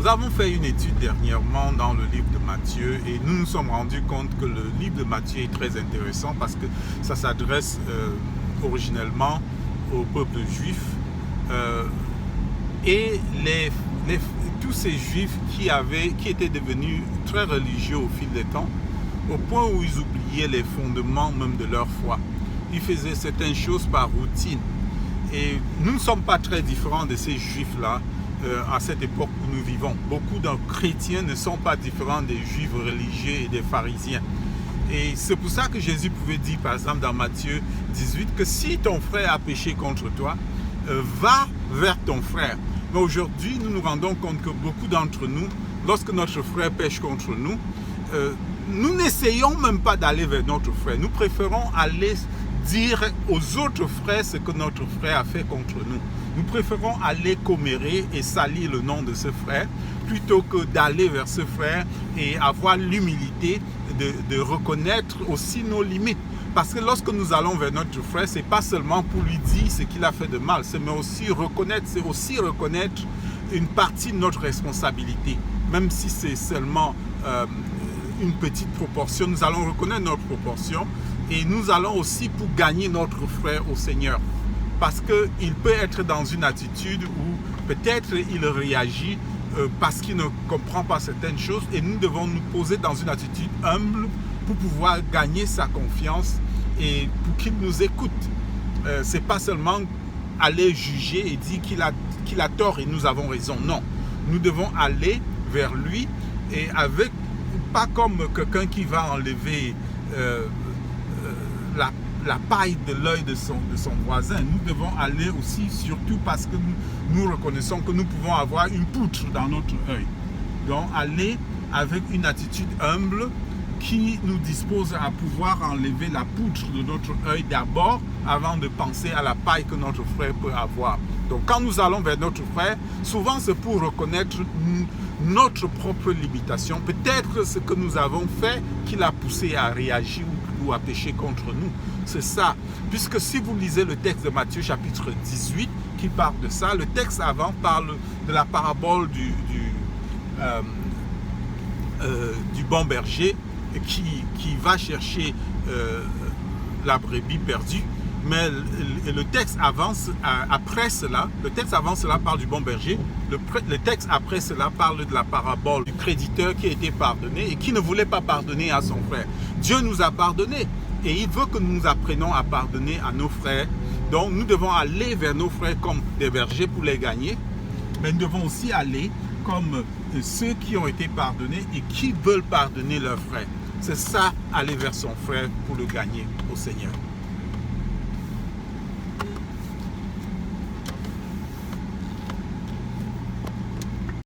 Nous avons fait une étude dernièrement dans le livre de Matthieu et nous nous sommes rendus compte que le livre de Matthieu est très intéressant parce que ça s'adresse originellement au peuple juif et tous ces juifs qui étaient devenus très religieux au fil des temps, au point où ils oubliaient les fondements même de leur foi. Ils faisaient certaines choses par routine. Et nous ne sommes pas très différents de ces juifs-là à cette époque où nous vivons. Beaucoup de chrétiens ne sont pas différents des juifs religieux et des pharisiens. Et c'est pour ça que Jésus pouvait dire, par exemple, dans Matthieu 18, que si ton frère a péché contre toi, va vers ton frère. Mais aujourd'hui, nous nous rendons compte que beaucoup d'entre nous, lorsque notre frère pêche contre nous, nous n'essayons même pas d'aller vers notre frère. Nous préférons aller dire aux autres frères ce que notre frère a fait contre nous. Nous préférons aller commérer et salir le nom de ce frère plutôt que d'aller vers ce frère et avoir l'humilité de reconnaître aussi nos limites. Parce que lorsque nous allons vers notre frère, ce n'est pas seulement pour lui dire ce qu'il a fait de mal, c'est aussi reconnaître une partie de notre responsabilité. Même si c'est seulement une petite proportion, nous allons reconnaître notre proportion et nous allons aussi pour gagner notre frère au Seigneur. Parce qu'il peut être dans une attitude où peut-être il réagit parce qu'il ne comprend pas certaines choses et nous devons nous poser dans une attitude humble pour pouvoir gagner sa confiance et pour qu'il nous écoute. Ce n'est pas seulement aller juger et dire qu'il a tort et nous avons raison. Non, nous devons aller vers lui et pas comme quelqu'un qui va enlever la paille de l'œil de son voisin. Nous devons aller aussi, surtout parce que nous reconnaissons que nous pouvons avoir une poutre dans notre œil. Donc, aller avec une attitude humble qui nous dispose à pouvoir enlever la poutre de notre œil d'abord avant de penser à la paille que notre frère peut avoir. Donc, quand nous allons vers notre frère, souvent c'est pour reconnaître notre propre limitation, peut-être ce que nous avons fait qui l'a poussé à réagir ou à pécher contre nous. C'est ça. Puisque si vous lisez le texte de Matthieu chapitre 18 qui parle de ça, le texte avant parle de la parabole du bon berger qui va chercher la brebis perdue. Mais le texte avance après cela. Le texte avant cela parle du bon berger. Le texte après cela parle de la parabole du créditeur qui a été pardonné et qui ne voulait pas pardonner à son frère. Dieu nous a pardonné et il veut que nous apprenions à pardonner à nos frères. Donc nous devons aller vers nos frères comme des bergers pour les gagner. Mais nous devons aussi aller comme ceux qui ont été pardonnés et qui veulent pardonner leurs frères. C'est ça, aller vers son frère pour le gagner au Seigneur.